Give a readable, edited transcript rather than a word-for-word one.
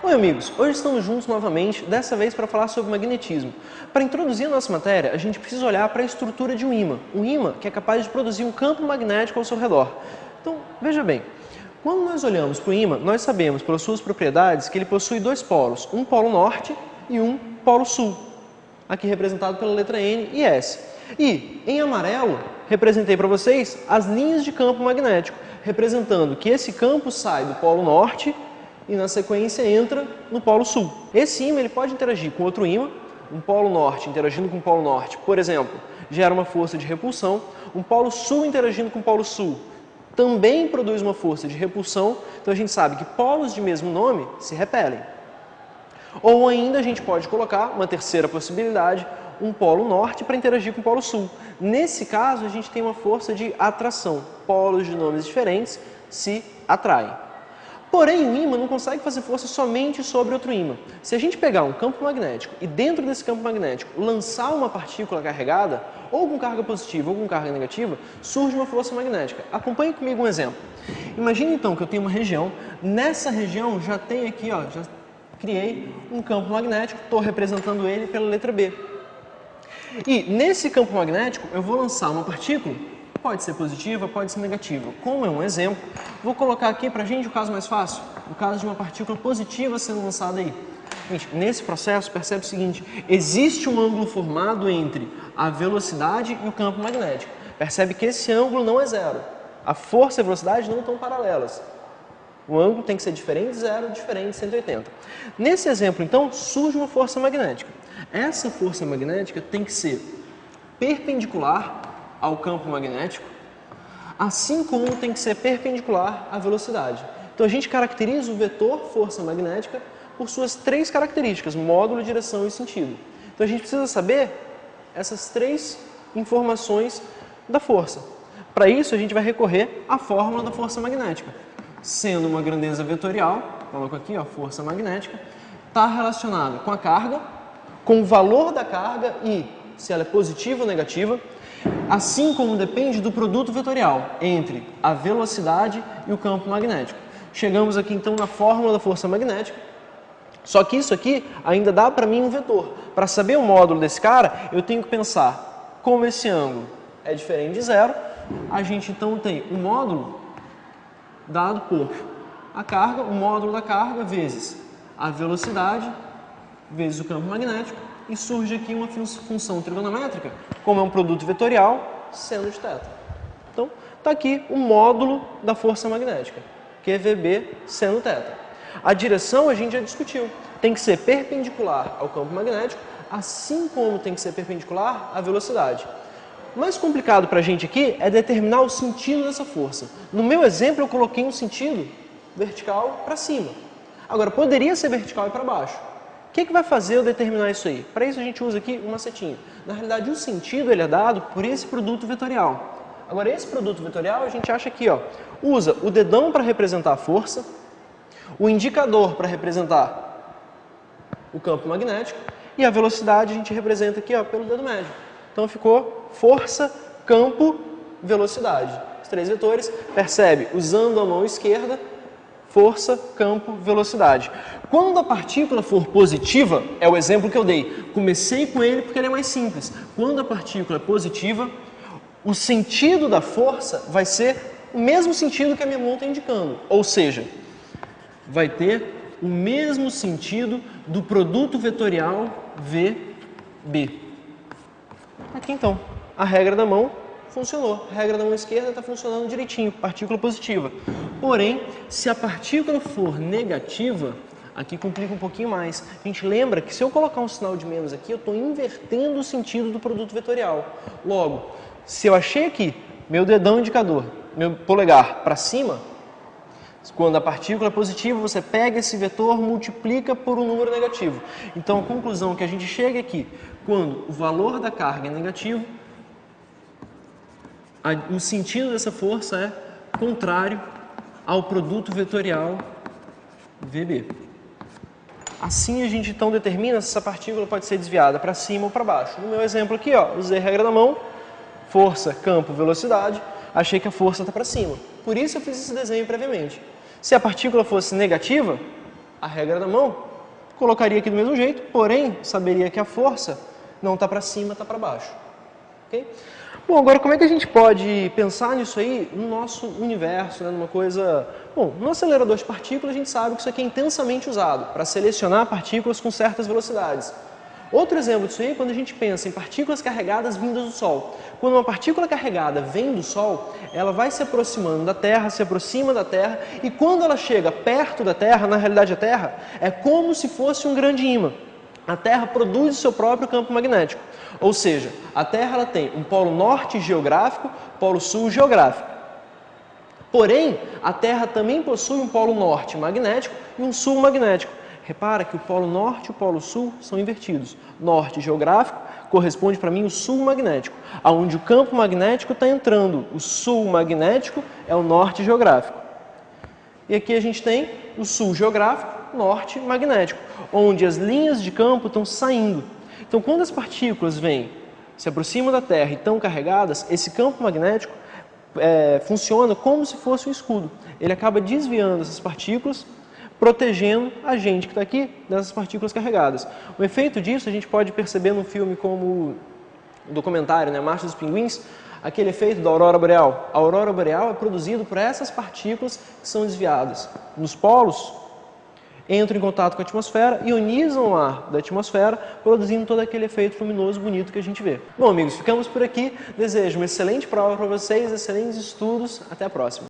Oi amigos, hoje estamos juntos novamente, dessa vez para falar sobre magnetismo. Para introduzir a nossa matéria, a gente precisa olhar para a estrutura de um ímã. Um ímã que é capaz de produzir um campo magnético ao seu redor. Então, veja bem, quando nós olhamos para o ímã, nós sabemos pelas suas propriedades que ele possui dois polos, um polo norte e um polo sul, aqui representado pela letra N e S. E, em amarelo, representei para vocês as linhas de campo magnético, representando que esse campo sai do polo norte e na sequência entra no polo sul. Esse ímã ele pode interagir com outro ímã, um polo norte interagindo com o polo norte, por exemplo, gera uma força de repulsão, um polo sul interagindo com o polo sul também produz uma força de repulsão, então a gente sabe que polos de mesmo nome se repelem. Ou ainda a gente pode colocar uma terceira possibilidade, um polo norte para interagir com o polo sul. Nesse caso a gente tem uma força de atração, polos de nomes diferentes se atraem. Porém, o ímã não consegue fazer força somente sobre outro ímã. Se a gente pegar um campo magnético e dentro desse campo magnético lançar uma partícula carregada, ou com carga positiva ou com carga negativa, surge uma força magnética. Acompanhe comigo um exemplo. Imagine então que eu tenho uma região, nessa região já tem aqui, já criei um campo magnético, estou representando ele pela letra B. E nesse campo magnético eu vou lançar uma partícula, pode ser positiva, pode ser negativa. Como é um exemplo, vou colocar aqui para a gente o caso mais fácil, o caso de uma partícula positiva sendo lançada aí. Gente, nesse processo, percebe o seguinte, existe um ângulo formado entre a velocidade e o campo magnético. Percebe que esse ângulo não é zero. A força e a velocidade não estão paralelas. O ângulo tem que ser diferente de zero, diferente de 180. Nesse exemplo, então, surge uma força magnética. Essa força magnética tem que ser perpendicular ao campo magnético, assim como tem que ser perpendicular à velocidade. Então a gente caracteriza o vetor força magnética por suas três características, módulo, direção e sentido. Então a gente precisa saber essas três informações da força. Para isso a gente vai recorrer à fórmula da força magnética. Sendo uma grandeza vetorial, coloco aqui, força magnética, está relacionada com a carga, com o valor da carga e se ela é positiva ou negativa, assim como depende do produto vetorial entre a velocidade e o campo magnético. Chegamos aqui então na fórmula da força magnética, só que isso aqui ainda dá para mim um vetor. Para saber o módulo desse cara, eu tenho que pensar como esse ângulo é diferente de zero, a gente então tem o módulo dado por a carga, o módulo da carga vezes a velocidade vezes o campo magnético, e surge aqui uma função trigonométrica, como é um produto vetorial, seno de θ. Então, está aqui o módulo da força magnética, que é VB seno θ. A direção a gente já discutiu, tem que ser perpendicular ao campo magnético, assim como tem que ser perpendicular à velocidade. O mais complicado para a gente aqui é determinar o sentido dessa força. No meu exemplo, eu coloquei um sentido vertical para cima. Agora, poderia ser vertical e para baixo. O que vai fazer eu determinar isso aí? Para isso a gente usa aqui uma setinha. Na realidade, o sentido ele é dado por esse produto vetorial. Agora, esse produto vetorial a gente acha aqui, usa o dedão para representar a força, o indicador para representar o campo magnético e a velocidade a gente representa aqui pelo dedo médio. Então ficou força, campo, velocidade. Os três vetores, percebe, usando a mão esquerda, força, campo, velocidade. Quando a partícula for positiva, é o exemplo que eu dei. Comecei com ele porque ele é mais simples. Quando a partícula é positiva, o sentido da força vai ser o mesmo sentido que a minha mão está indicando. Ou seja, vai ter o mesmo sentido do produto vetorial VB. Aqui então, a regra da mão funcionou. A regra da mão esquerda está funcionando direitinho, partícula positiva. Porém, se a partícula for negativa, aqui complica um pouquinho mais. A gente lembra que se eu colocar um sinal de menos aqui, eu estou invertendo o sentido do produto vetorial. Logo, se eu achei aqui meu dedão indicador, meu polegar para cima, quando a partícula é positiva, você pega esse vetor, multiplica por um número negativo. Então, a conclusão que a gente chega aqui, quando o valor da carga é negativo, o sentido dessa força é contrário ao produto vetorial VB. Assim a gente então determina se essa partícula pode ser desviada para cima ou para baixo. No meu exemplo aqui, usei a regra da mão, força, campo, velocidade, achei que a força está para cima. Por isso eu fiz esse desenho previamente. Se a partícula fosse negativa, a regra da mão, colocaria aqui do mesmo jeito, porém, saberia que a força não está para cima, está para baixo. Okay? Bom, agora como é que a gente pode pensar nisso aí no nosso universo, né, numa coisa... Bom, no acelerador de partículas a gente sabe que isso aqui é intensamente usado para selecionar partículas com certas velocidades. Outro exemplo disso aí é quando a gente pensa em partículas carregadas vindas do Sol. Quando uma partícula carregada vem do Sol, ela vai se aproximando da Terra, se aproxima da Terra, e quando ela chega perto da Terra, na realidade a Terra é como se fosse um grande ímã. A Terra produz o seu próprio campo magnético. Ou seja, a Terra ela tem um polo norte geográfico, polo sul geográfico. Porém, a Terra também possui um polo norte magnético e um sul magnético. Repara que o polo norte e o polo sul são invertidos. Norte geográfico corresponde para mim o sul magnético, aonde o campo magnético está entrando. O sul magnético é o norte geográfico. E aqui a gente tem o sul geográfico, norte magnético, onde as linhas de campo estão saindo. Então, quando as partículas vêm, se aproximam da Terra e estão carregadas, esse campo magnético funciona como se fosse um escudo. Ele acaba desviando essas partículas, protegendo a gente que está aqui dessas partículas carregadas. O efeito disso a gente pode perceber num filme como o documentário, né, Marcha dos Pinguins, aquele efeito da aurora boreal. A aurora boreal é produzido por essas partículas que são desviadas. Nos polos, entram em contato com a atmosfera, ionizam o ar da atmosfera, produzindo todo aquele efeito luminoso bonito que a gente vê. Bom, amigos, ficamos por aqui. Desejo uma excelente prova para vocês, excelentes estudos. Até a próxima.